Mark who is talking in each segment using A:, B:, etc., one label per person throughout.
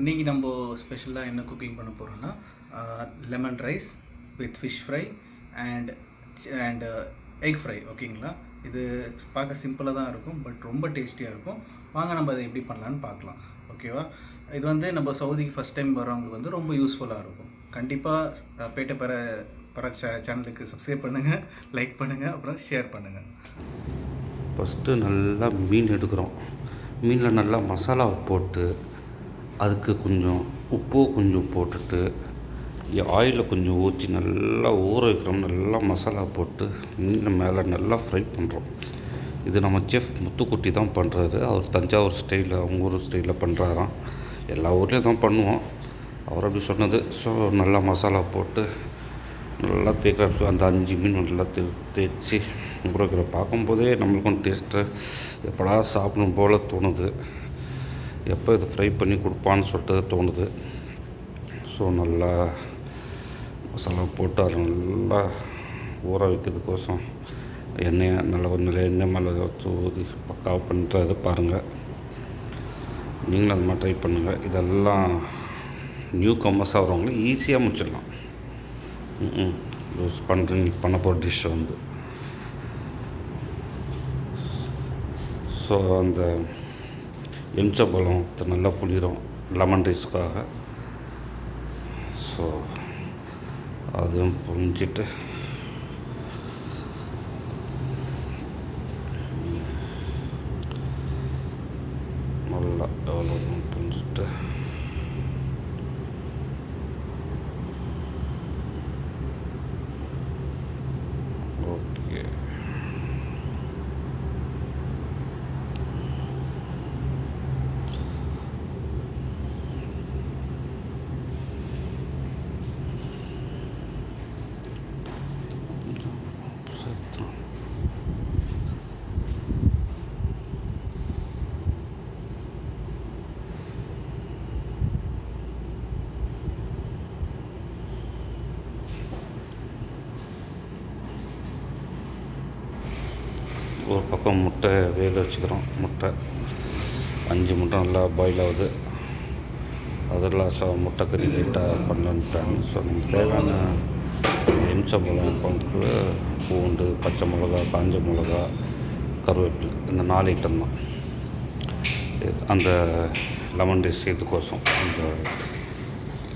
A: இன்றைக்கி நம்ம ஸ்பெஷலாக என்ன குக்கிங் பண்ண போகிறோன்னா lemon rice with fish fry and and egg fry. ஓகேங்களா? இது பார்க்க சிம்பிளாக தான் இருக்கும், பட் ரொம்ப டேஸ்டியாக இருக்கும். வாங்க நம்ம அதை எப்படி பண்ணலான்னு பார்க்கலாம். ஓகேவா? இது வந்து நம்ம சவுதிக்கு ஃபஸ்ட் டைம் வரவங்களுக்கு வந்து ரொம்ப யூஸ்ஃபுல்லாக இருக்கும். கண்டிப்பாக பேட்டை பராக் சேனலுக்கு சப்ஸ்கிரைப் பண்ணுங்கள், லைக் பண்ணுங்கள், அப்புறம் ஷேர் பண்ணுங்கள்.
B: ஃபஸ்ட்டு நல்லா மீன் எடுக்கிறோம். மீனில் நல்லா மசாலாவை போட்டு அதுக்கு கொஞ்சம் உப்பு கொஞ்சம் போட்டுட்டு ஆயிலில் கொஞ்சம் ஊற்றி நல்லா ஊற வைக்கிறோம். நல்லா மசாலா போட்டு மீன் மேலே நல்லா ஃப்ரை பண்ணுறோம். இது நம்ம செஃப் முத்துக்குட்டி தான் பண்ணுறாரு. அவர் தஞ்சாவூர் ஸ்டைலில், அவங்க ஊர் ஸ்டைலில் பண்ணுறாராம். எல்லா ஊர்லேயும் தான் பண்ணுவோம், அவர் அப்படி சொன்னது. ஸோ நல்லா மசாலா போட்டு நல்லா தேய்க்கிற அந்த 5 மீன் நல்லா தேய்ச்சி ஊற வைக்கிற பார்க்கும்போதே நம்மளுக்கும் டேஸ்ட்டு எப்படா சாப்பிடணும் போல் தோணுது. எப்போ இது ஃப்ரை பண்ணி கொடுப்பான்னு சொல்லிட்டு தோணுது. ஸோ நல்லா மசாலா போட்டு அதை நல்லா ஊற வைக்கிறதுக்கோசம் எண்ணெயை நல்லா கொஞ்சம் எண்ணெய் மேலே வச்சு ஊதி பக்காவாக பண்ணுறது பாருங்கள். நீங்களும் அது மாதிரி ட்ரை பண்ணுங்கள். இதெல்லாம் நியூ கம்மர்ஸாக வரவங்கள ஈஸியாக முடிச்சிடலாம். யூஸ் பண்ண போகிற டிஷ்ஷை வந்து ஸோ அந்த எலுமிச்சம்பழம் நல்லா புளிரும் லெமன் ரைஸ்க்காக. ஸோ அதுவும் புரிஞ்சிட்டு நல்லா எவ்வளோ புரிஞ்சிட்டு ஓகே. ஒரு பக்கம் முட்டை வேக வச்சுக்கிறோம். முட்டை 5 முட்டை நல்லா பாயில் ஆகுது. அதெல்லாம் முட்டை கறி லைட்டாக பண்ணலான்ட்டாங்க. ஸோ நமக்கு தேவையான எலுமிச்சம்பழம் வந்து பூண்டு, பச்சை மிளகா, காஞ்ச மிளகா, கருவேப்பிலை, இந்த 4 ஐட்டம் தான். அந்த லெமன் ரைஸ் செய்யறதுக்கோசம் அந்த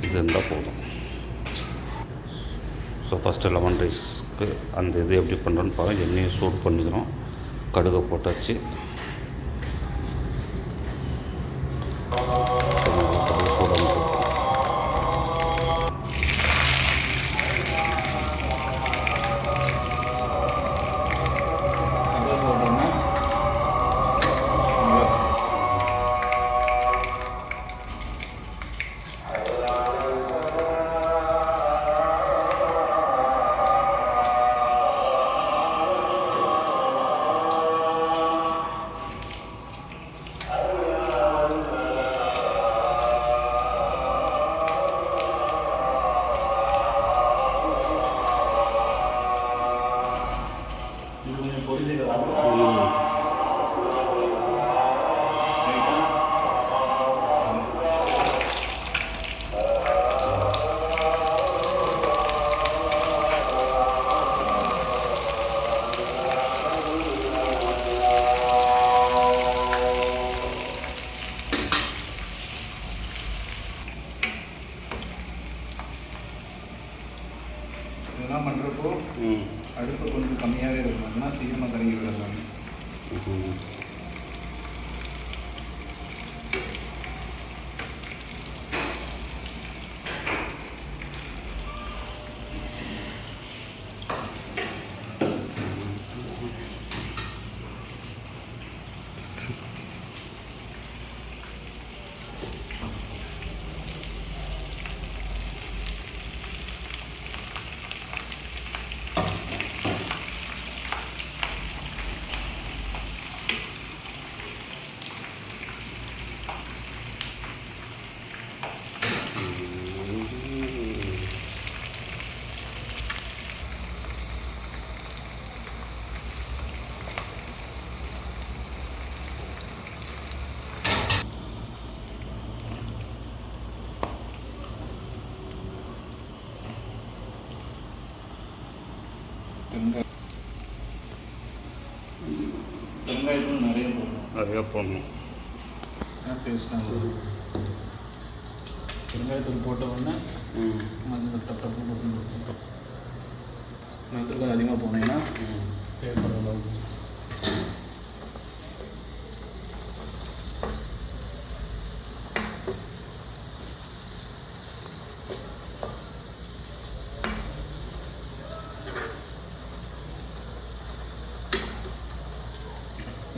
B: இது இருந்தால் போதும். ஸோ ஃபஸ்ட்டு லெமன் ரைஸ்க்கு அந்த இது எப்படி பண்ணுறோன்னு பாருங்கள். எண்ணெயை சூடு பண்ணிக்கிறோம். கடுகை போட்டாச்சு.
A: இதெல்லாம் பண்ணுறப்போ அடுப்பு கொஞ்சம் கம்மியாகவே இருக்கணும்னா சீக்கிரமாக கறங்கி விடலாம். வெங்காயத்தூள் நிறைய போடணும்.
B: நிறையா போடணும்.
A: டேஸ்ட்டாக வரும். வெங்காயத்தூள் போட்ட உடனே மஞ்சள் டப்பு போட்டு நேரத்துக்கு அதிகமாக போனீங்கன்னா தேவைப்படுற அளவுக்கு.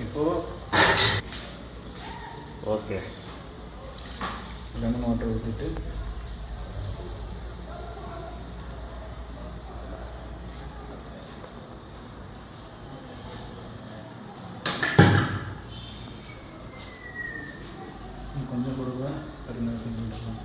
A: இப்போது
B: ஓகே,
A: லெமன் வாட்டர் ஊற்றிட்டு கொஞ்சம் கொடுக்க கருவேப்பிலை போட்டுக்கலாம்.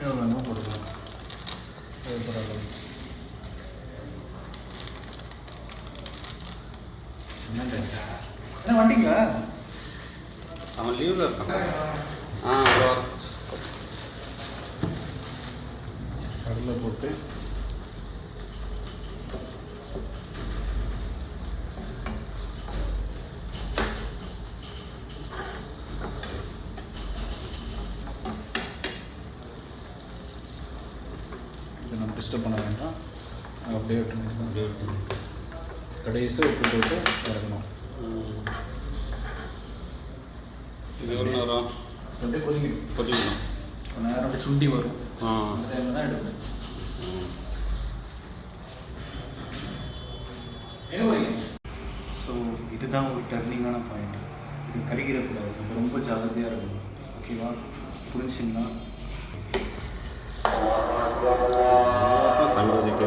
A: எவ்வளோ போட்டுக்கலாம் தேவைப்படுற அளவுக்கு. என்ன வண்டிங்களா?
B: அவன் லீவில் இருக்கான்.
A: கடலை போட்டு இதை நம்ம டிஸ்டர்ப் பண்ண வேண்டாம். அப்படியே விட்டு கடைசியாக உப்பு போட்டு இறக்கணும்.
B: இது எவ்வளோ நேரம்
A: அப்படியே கொதிக்கணும்.
B: கொதிக்கணும்.
A: கொஞ்ச நேரம் அப்படியே சுண்டி வரும். அந்த டைமில் தான் எடுக்கணும். ஸோ இதுதான் ஒரு டர்னிங்கான பாயிண்ட். இது கருகிடக்கூடாது. நம்ம ரொம்ப ஜாகிரதையாக இருக்கணும். ஓகேவா? புரிஞ்சிங்கன்னா
B: சங்கோதிக்க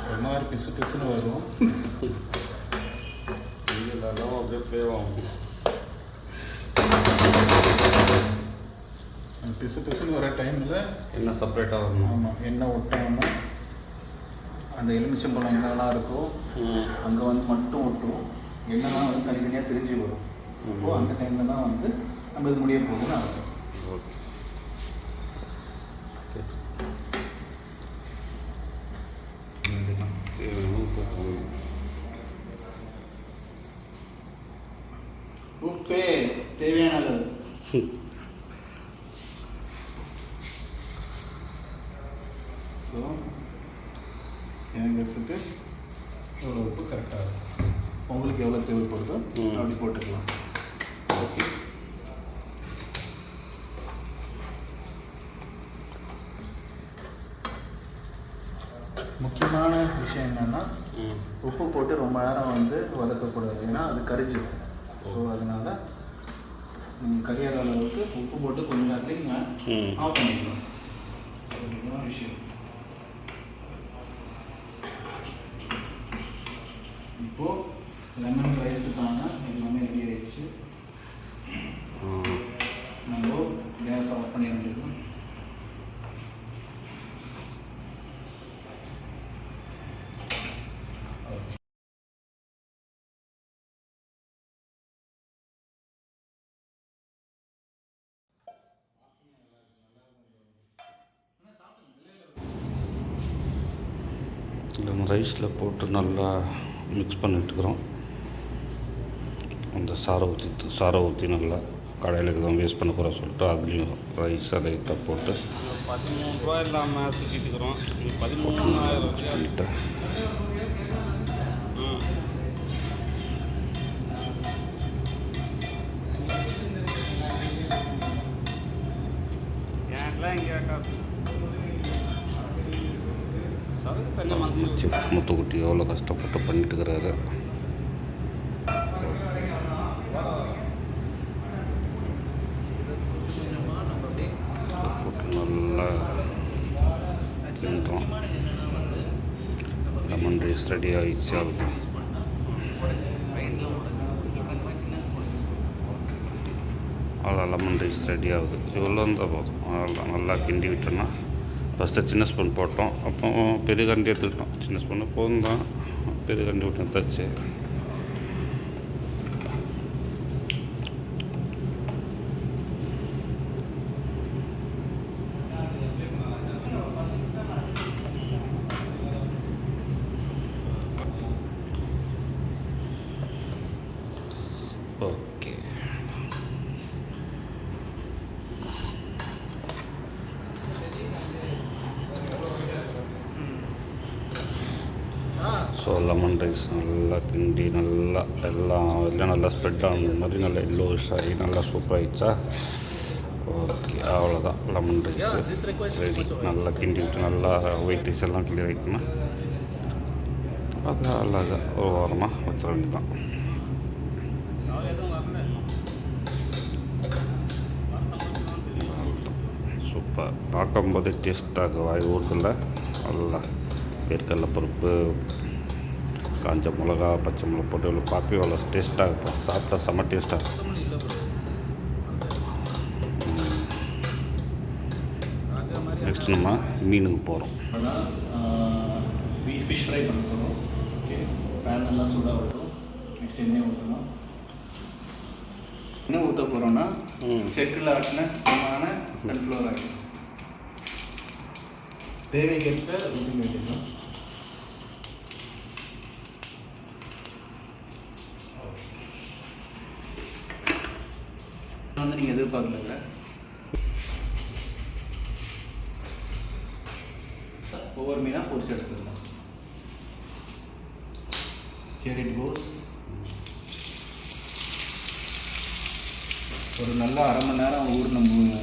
A: ஒரு மாதிரி பிசு பிசுன்னு வரும்.
B: இதெல்லாம் அப்படியே பேவாகும்.
A: பிசு பிசுன்னு வர டைமில்
B: என்ன செப்பரேட்டாக வரணும்.
A: ஆமாம், எண்ணெய் ஒட்டாமல் அந்த எலுமிச்சம்பழம் என்னெல்லாம் இருக்கோ அங்கே வந்து மட்டும் ஒட்டும். எண்ணெய்லாம் வந்து தனித்தனியாக தெரிஞ்சு வரும். அப்போது அந்த டைமில் தான் வந்து நம்ம இது முடிய போகுதுன்னு அர்த்தம்.
B: ஓகே,
A: உப்பே தேவையான அளவு. ஸோ என் கெஸ்ட்டுக்கு எவ்வளோ உப்பு கரெக்டாக இருக்கும். உங்களுக்கு எவ்வளோ தேவைப்படுதோ அப்படி போட்டுக்கலாம். ஓகே, முக்கியமான விஷயம் என்னென்னா உப்பு போட்டு ரொம்ப நேரம் வந்து வதக்கக்கூடாது. ஏன்னா அது கரிஞ்சிடும். ஸோ அதனால் நீங்கள் கரியாத அளவுக்கு உப்பு போட்டு கொஞ்ச நேரத்துலேயே நீங்கள் ஆஃப் பண்ணிக்கலாம். அது முக்கியமான விஷயம். இப்போது லெமன் ரைஸுக்கான எல்லாமே ரெடி ஆகிடுச்சு. நம்ம கேஸ் ஆஃப் பண்ணி வந்துருக்கோம்.
B: இந்த ரைஸில் போட்டு நல்லா மிக்ஸ் பண்ணிட்டுருக்குறோம். அந்த சாரை ஊற்றி நல்லா கடையிலுக்கு தான் வேஸ்ட் பண்ண போகிற சொல்லிட்டு அதுலேயும் ரைஸ் அதை போட்டு 13 ரூபா இல்லாமல் சுற்றிட்டுக்கிறோம். 13,000 பண்ணிட்டு முத்துக்குட்டி எவ்வளோ கஷ்டப்பட்டு பண்ணிட்டு இருக்கிறாரு. போட்டு நல்லா ரைஸ் ரெடி ஆகிடுச்சு. அவ்வளோ
A: யூஸ் பண்ணால் உடஞ்சி ரைஸ்லாம் உடஞ்சி அந்த மாதிரி சின்ன ஸ்பூன் யூஸ் பண்ணுவோம்.
B: அவ்வளோ லெமன் ரைஸ் ரெடி ஆகுது. இவ்வளோ இருந்தால் போதும். அவ்வளோ நல்லா கிண்டி விட்டோன்னா ஃபஸ்ட்டு சின்ன ஸ்பூன் போட்டோம், அப்போ பெரிய கண்டி எடுத்துக்கிட்டோம். சின்ன ஸ்பூனு போதும் தான், பெரிய கண்டி விட்டு எடுத்தாச்சு. ஓகே, ஸோ லெமன் ரைஸ் நல்லா கிண்டி நல்லா எல்லாம் எல்லாம் நல்லா ஸ்ப்ரெட் ஆன மாதிரி நல்லா எல்லோஷ் ஆகி நல்லா சூப்பராகிடுச்சா. ஓகே, அவ்வளோதான் லெமன் ரைஸ் ரெடி. நல்லா கிண்டி விட்டு நல்லா ஒயிட் ரைஸ் எல்லாம் கிளியர் ஆகிட்டுனா அது அழகாக ஒரு வாரமாக வச்சிட வேண்டியதான். சூப்பர், பார்க்கும்போது டேஸ்ட்டாக வாய் ஊறுதில்ல. நல்லா வேர்க்கடலை பருப்பு, காஞ்ச மிளகா, பச்சை மிளகா போட்டு இவ்வளோ பார்க்கவே அவ்வளோ டேஸ்ட்டாக இருக்கும். சாப்பிட்டா செம்ம டேஸ்ட்டாக இருக்கும். நெக்ஸ்ட் நம்ம மீனுக்கு போகிறோம்.
A: ஃபிஷ் ஃப்ரை பண்ண போகிறோம். ஓகே, பேன் நல்லா சூடாக விட்டோம். நெக்ஸ்ட் எண்ணெய் ஊற்றணும். என்ன ஊற்ற போகிறோன்னா செக்கில் ஆட்டின சுத்தமான சன்ஃப்ளவர் ஆயில் தேவைக்கேற்ப ஊற்றி வைக்கணும். வந்து நீங்கள் எதிர்பார்க்கல, ஒவ்வொரு மீனாக பொரிச்சு எடுத்துடலாம். Here it goes. ஒரு நல்லா அரை மணி நேரம் ஊறின மீன்.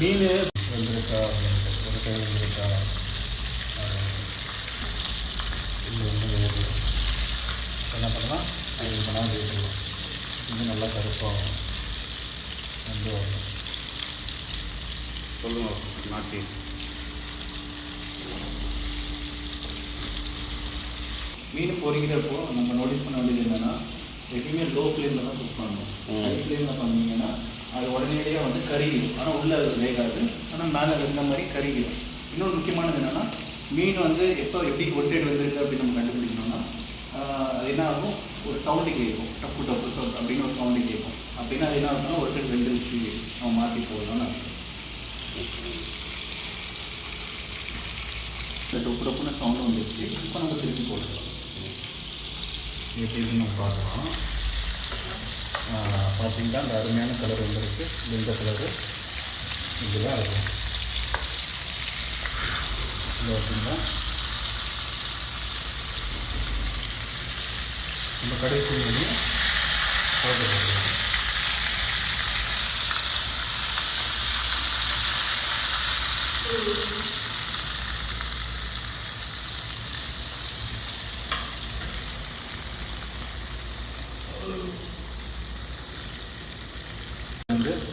A: மீன் வெந்திருக்கா ஒரு கை வெந்திருக்கா என்ன பண்ணலாம், 5 மணி நேரம் வேகணும். இன்னும் நல்லா கருப்பாகும் வந்து வரணும்.
B: சொல்லுங்கள் நாட்டி.
A: மீன் பொரிக்கிறப்போ நம்ம நோட்டீஸ் பண்ண வேண்டியது என்னென்னா, எப்பயுமே லோ ஃப்ளேமில் தான் குக் பண்ணணும். ஹை ஃப்ளேமில் பண்ணிங்கன்னா அது உடனடியாக வந்து கருகிடும். ஆனால் உள்ளே அது வேகாது, ஆனால் மேலே வெந்த மாதிரி கருகிடும். இன்னொரு முக்கியமானது என்னென்னா, மீன் வந்து எப்படி ஒரு சைடு வந்துருக்கு அப்படின்னு நம்ம கண்டுபிடிக்கணும்னா, அது என்ன ஆகும், ஒரு சவுண்டு கேட்கும், டப்பு டப்பு சொல் அப்படின்னு ஒரு சவுண்டு கேட்கும். அப்படின்னா அது என்ன ஆகும்னா ஒரு சைடு வெந்துருச்சு, நம்ம மாற்றி போடலாம்னு அர்த்தம். இந்த டப்பு டப்புன்னு சவுண்டு வந்துருச்சு. இப்போ நம்ம திருப்பி போட்டுக்கலாம். எப்படின்னு நம்ம பார்க்கலாம். பார்த்தீங்கன்னா அந்த அருமையான கலர் வந்துருக்கு. இந்த கலரு இதுதான் இருக்கும். இது பார்த்தீங்கன்னா நம்ம கடைசி பண்ணி போட்டு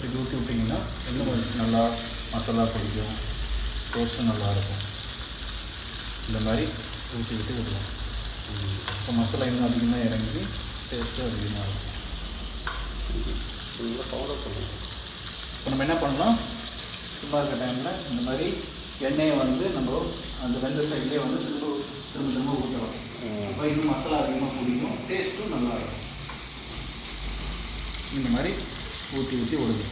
A: இது ஊற்றி விட்டிங்கன்னா இன்னும் கொஞ்சம் நல்லா மசாலா பிடிக்கும், டேஸ்ட்டும் நல்லாயிருக்கும். இந்த மாதிரி ஊற்றி விட்டு விடுவோம். இப்போ மசாலா இன்னும் அதிகமாக இறங்கி டேஸ்ட்டும் அதிகமாக இருக்கும்.
B: பவுடர் பண்ணுவோம்.
A: இப்போ நம்ம என்ன பண்ணலாம், சும்மா இருக்க டைமில் இந்த மாதிரி எண்ணெயை வந்து நம்ம அந்த வெந்த சைட்லேயே வந்து திரும்ப ஊற்றலாம். அப்போ இன்னும் மசாலா அதிகமாக பிடிக்கும், டேஸ்ட்டும் நல்லா இருக்கும். இந்த மாதிரி ஊற்றி விடுங்க.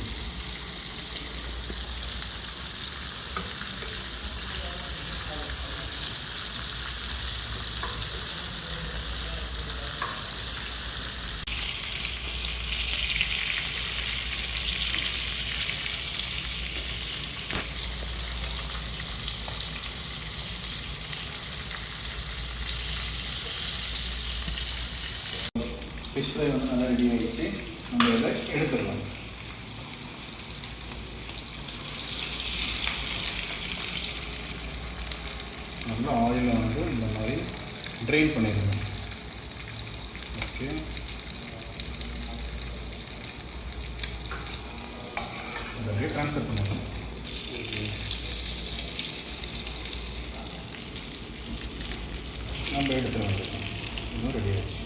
A: ஃபிஷ் ஃப்ரை வந்து நல்லா ரெடி ஆகிடுச்சு. நம்ம இதை எடுத்துடலாம். நல்லா ஆயிலை வந்து இந்த மாதிரி ட்ரெயின் பண்ணிடுங்க. ஓகே, அதை அப்படியே ட்ரான்ஸ்ஃபர் பண்ணிடலாம். நம்ம எடுத்துகிட்டு வந்துடலாம். இன்னும் ரெடி ஆகிடுச்சு.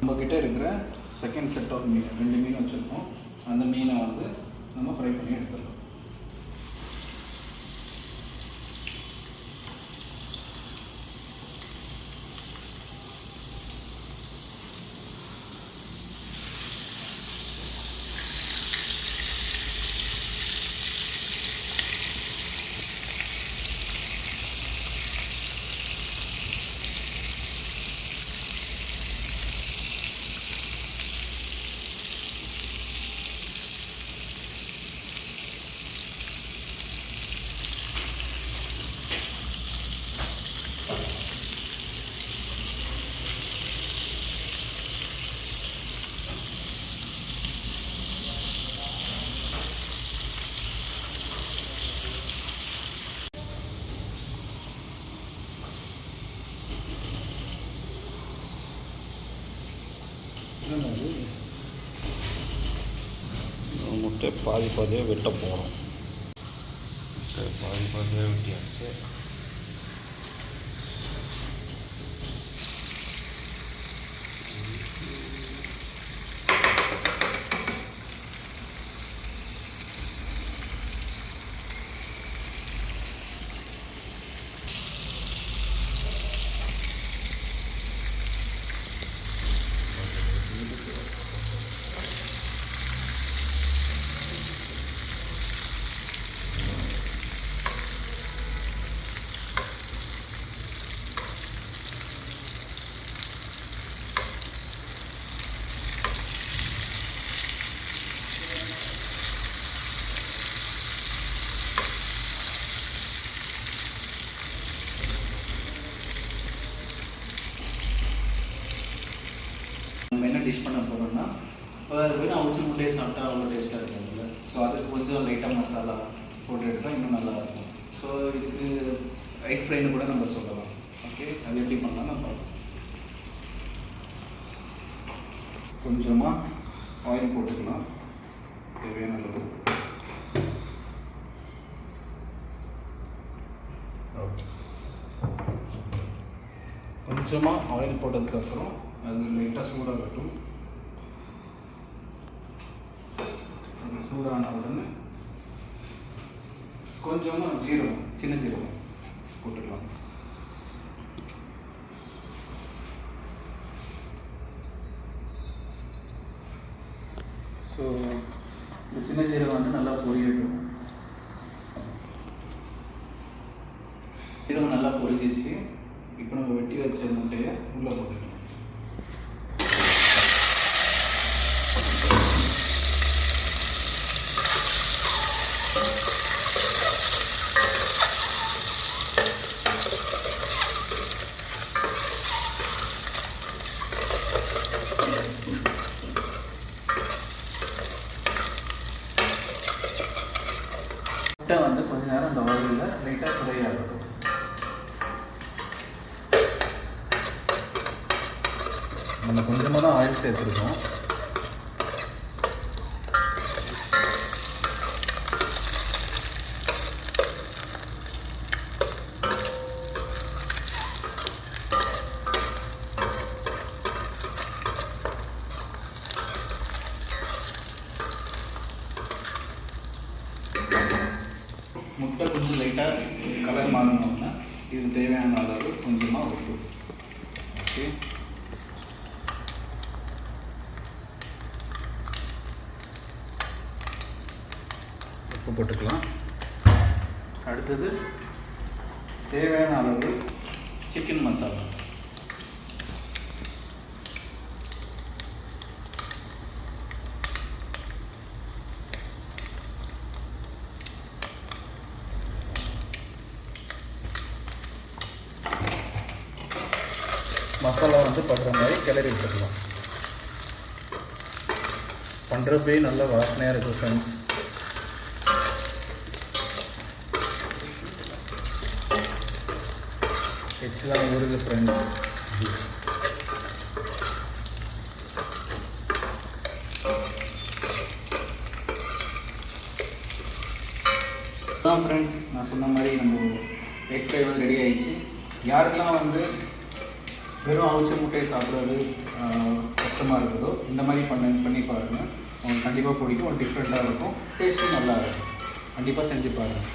A: நம்மக்கிட்ட இருக்கிற செகண்ட் செட் ஆஃப் மீன், 2 மீன் வச்சுருக்கோம். அந்த மீனை வந்து நம்ம ஃப்ரை பண்ணி எடுத்துடலாம்.
B: முட்டை பாதி பாதியாக வெட்ட போகிறோம். முட்டை பாதி பாதியாக வெட்டியாச்சு.
A: நம்ம என்ன டிஷ் பண்ண போகிறோம்னா, இப்போ அது வெறும் அவிச்சு முட்டையை சாப்பிட்டா அவ்வளோ டேஸ்ட்டாக இருக்காதுல்ல. ஸோ அதுக்கு கொஞ்சம் லைட்டாக மசாலா போட்டு எடுத்தால் இன்னும் நல்லாயிருக்கும். ஸோ இதுக்கு எக் ஃப்ரைன்னு கூட நம்ம சொல்லலாம். ஓகே, அது எப்படி பண்ணலாம் நான் பார்க்கலாம். கொஞ்சமாக ஆயில் போட்டுக்கலாம், தேவையான அளவு. ஓகே, கொஞ்சமாக ஆயில் போட்டதுக்கப்புறம் அது லைட்டாக சூடாகட்டும். அது சூடான உடனே கொஞ்சமாக ஜீரகம், சின்ன ஜீரகம் போட்டுக்கலாம். ஸோ இந்த சின்ன ஜீரகம் வந்து நல்லா பொரியட்டும். ஜீரகம் நல்லா பொரிஞ்சிச்சு. இப்போ நம்ம வெட்டி வச்ச முட்டையை உள்ளே போட்டுக்கலாம். முட்டை வந்து கொஞ்ச நேரம் அந்த ஆயிலில் லைட்டாக ஃப்ரை ஆகட்டும். நம்ம கொஞ்சமாக தான் ஆயில் சேர்த்துருக்கோம். கலர் மாறணும்னா இது தேவையான அளவு கொஞ்சமாக உப்பு. ஓகே, உப்பு போட்டுக்கலாம். அடுத்தது தேவையான அளவு சிக்கன் மசாலா. மசாலா வந்து படுற மாதிரி கிளறி விட்டுக்கலாம். பண்ணுறப்பே நல்ல வாசனையாக இருக்கும் ஃப்ரெண்ட்ஸ். எக்ஸ்லாம் ஊறுது ஃப்ரெண்ட்ஸ். அதான் ஃப்ரெண்ட்ஸ், நான் சொன்ன மாதிரி நம்ம எக் ஃப்ரை வந்து ரெடி ஆகிடுச்சு. யாருக்கெல்லாம் வந்து வெறும் அவிச்ச முட்டையை சாப்பிட்றது கஷ்டமாக இருக்குதோ இந்த மாதிரி பண்ணி பாருங்கள். உங்களுக்கு கண்டிப்பாக பிடிக்கும். ஒரு டிஃப்ரெண்ட்டாக இருக்கும், டேஸ்ட்டும் நல்லா இருக்கும். கண்டிப்பாக செஞ்சு பாருங்கள்.